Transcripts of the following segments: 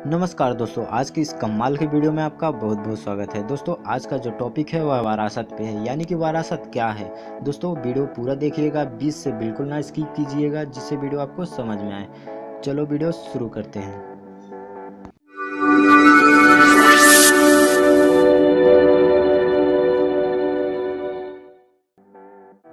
नमस्कार दोस्तों, आज की इस कमाल की वीडियो में आपका बहुत बहुत स्वागत है। दोस्तों आज का जो टॉपिक है वह विरासत पे है, यानी कि विरासत क्या है। दोस्तों वीडियो पूरा देखिएगा, बीच से बिल्कुल ना स्किप कीजिएगा, जिससे वीडियो आपको समझ में आए। चलो वीडियो शुरू करते हैं।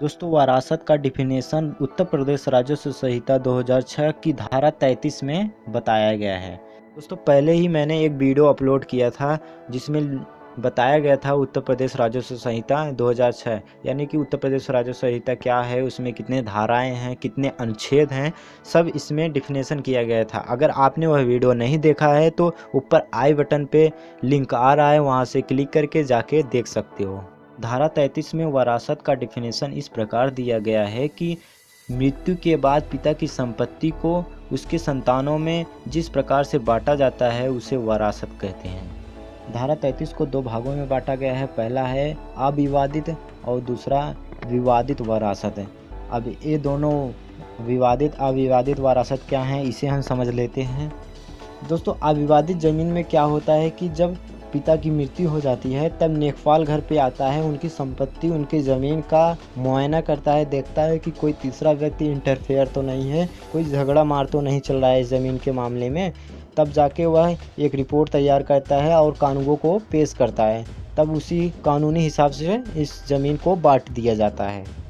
दोस्तों विरासत का डिफिनेशन उत्तर प्रदेश राजस्व संहिता 2006 की धारा 33 में बताया गया है। दोस्तों पहले ही मैंने एक वीडियो अपलोड किया था जिसमें बताया गया था उत्तर प्रदेश राजस्व संहिता 2006, यानी कि उत्तर प्रदेश राजस्व संहिता क्या है, उसमें कितने धाराएं हैं, कितने अनुच्छेद हैं, सब इसमें डिफिनेशन किया गया था। अगर आपने वह वीडियो नहीं देखा है तो ऊपर आई बटन पे लिंक आ रहा है, वहाँ से क्लिक करके जाके देख सकते हो। धारा 33 में विरासत का डिफिनेशन इस प्रकार दिया गया है कि मृत्यु के बाद पिता की संपत्ति को उसके संतानों में जिस प्रकार से बांटा जाता है उसे विरासत कहते हैं। धारा 33 को दो भागों में बांटा गया है, पहला है अविवादित और दूसरा विवादित विरासत है। अब ये दोनों विवादित अविवादित विरासत क्या हैं, इसे हम समझ लेते हैं। दोस्तों अविवादित ज़मीन में क्या होता है कि जब पिता की मृत्यु हो जाती है तब लेखपाल घर पे आता है, उनकी संपत्ति उनकी ज़मीन का मुआयना करता है, देखता है कि कोई तीसरा व्यक्ति इंटरफेयर तो नहीं है, कोई झगड़ा मार तो नहीं चल रहा है इस ज़मीन के मामले में। तब जाके वह एक रिपोर्ट तैयार करता है और कानूनों को पेश करता है, तब उसी कानूनी हिसाब से इस ज़मीन को बांट दिया जाता है।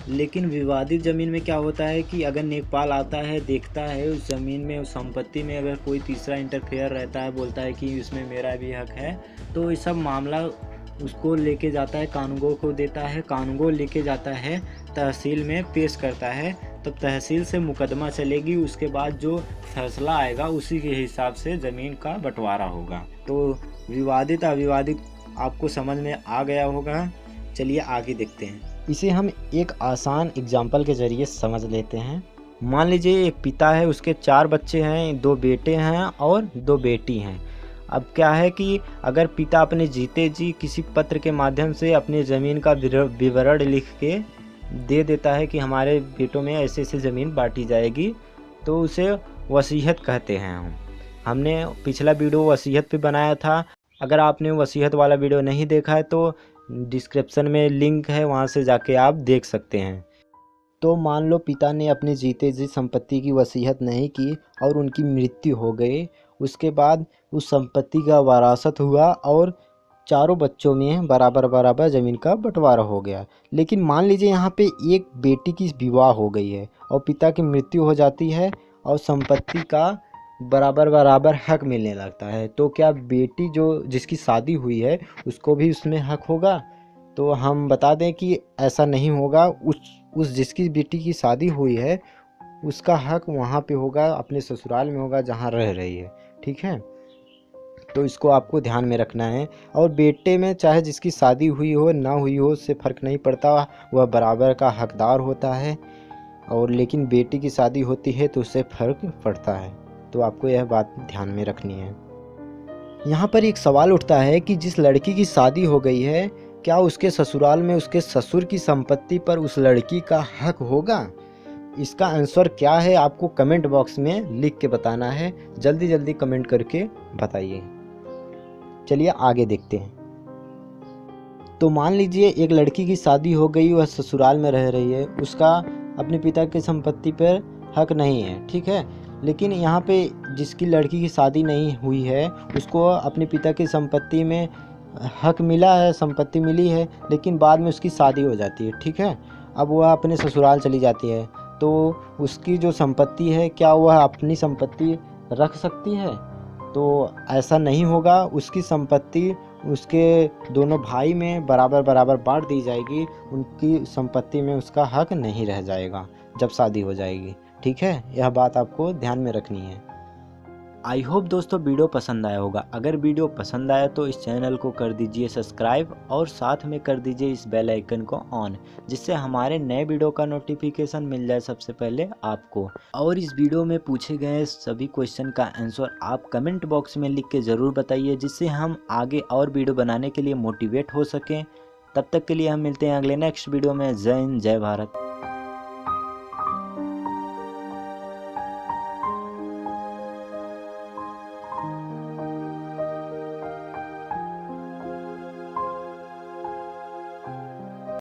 लेकिन विवादित ज़मीन में क्या होता है कि अगर लेखपाल आता है, देखता है उस ज़मीन में, उस संपत्ति में अगर कोई तीसरा इंटरफेयर रहता है, बोलता है कि इसमें मेरा भी हक है, तो ये सब मामला उसको लेके जाता है, कानूनगो को देता है, कानूनगो लेके जाता है तहसील में पेश करता है, तब तहसील से मुकदमा चलेगी, उसके बाद जो फैसला आएगा उसी के हिसाब से ज़मीन का बंटवारा होगा। तो विवादित अविवादित आपको समझ में आ गया होगा। चलिए आगे देखते हैं। इसे हम एक आसान एग्जाम्पल के ज़रिए समझ लेते हैं। मान लीजिए एक पिता है, उसके 4 बच्चे हैं, 2 बेटे हैं और 2 बेटी हैं। अब क्या है कि अगर पिता अपने जीते जी किसी पत्र के माध्यम से अपनी ज़मीन का विवरण लिख के दे देता है कि हमारे बेटों में ऐसे ऐसे ज़मीन बांटी जाएगी, तो उसे वसीयत कहते हैं। हमने पिछला वीडियो वसीयत पे बनाया था। अगर आपने वसीयत वाला वीडियो नहीं देखा है तो डिस्क्रिप्शन में लिंक है, वहाँ से जाके आप देख सकते हैं। तो मान लो पिता ने अपने जीते जी संपत्ति की वसीयत नहीं की और उनकी मृत्यु हो गई, उसके बाद उस संपत्ति का वरासत हुआ और चारों बच्चों में बराबर बराबर ज़मीन का बंटवारा हो गया। लेकिन मान लीजिए यहाँ पे एक बेटी की विवाह हो गई है और पिता की मृत्यु हो जाती है और संपत्ति का बराबर बराबर हक मिलने लगता है, तो क्या बेटी जो जिसकी शादी हुई है उसको भी उसमें हक होगा? तो हम बता दें कि ऐसा नहीं होगा। उस जिसकी बेटी की शादी हुई है उसका हक वहाँ पे होगा, अपने ससुराल में होगा जहाँ रह रही है। ठीक है, तो इसको आपको ध्यान में रखना है। और बेटे में चाहे जिसकी शादी हुई हो ना हुई हो, उससे फ़र्क नहीं पड़ता, वह बराबर का हकदार होता है। और लेकिन बेटी की शादी होती है तो उससे फ़र्क पड़ता है, तो आपको यह बात ध्यान में रखनी है। यहाँ पर एक सवाल उठता है कि जिस लड़की की शादी हो गई है, क्या उसके ससुराल में उसके ससुर की संपत्ति पर उस लड़की का हक होगा? इसका आंसर क्या है आपको कमेंट बॉक्स में लिख के बताना है। जल्दी जल्दी कमेंट करके बताइए। चलिए आगे देखते हैं। तो मान लीजिए एक लड़की की शादी हो गई, वह ससुराल में रह रही है, उसका अपने पिता की संपत्ति पर हक नहीं है। ठीक है, लेकिन यहाँ पे जिसकी लड़की की शादी नहीं हुई है उसको अपने पिता की संपत्ति में हक मिला है, संपत्ति मिली है, लेकिन बाद में उसकी शादी हो जाती है। ठीक है, अब वह अपने ससुराल चली जाती है, तो उसकी जो संपत्ति है क्या वह अपनी संपत्ति रख सकती है? तो ऐसा नहीं होगा। उसकी संपत्ति उसके दोनों भाई में बराबर बराबर बांट दी जाएगी, उनकी संपत्ति में उसका हक नहीं रह जाएगा जब शादी हो जाएगी। ठीक है, यह बात आपको ध्यान में रखनी है। आई होप दोस्तों वीडियो पसंद आया होगा। अगर वीडियो पसंद आया तो इस चैनल को कर दीजिए सब्सक्राइब और साथ में कर दीजिए इस बेल आइकन को ऑन, जिससे हमारे नए वीडियो का नोटिफिकेशन मिल जाए सबसे पहले आपको। और इस वीडियो में पूछे गए सभी क्वेश्चन का आंसर आप कमेंट बॉक्स में लिख के ज़रूर बताइए, जिससे हम आगे और वीडियो बनाने के लिए मोटिवेट हो सकें। तब तक के लिए हम मिलते हैं अगले नेक्स्ट वीडियो में। जय हिंद, जय भारत।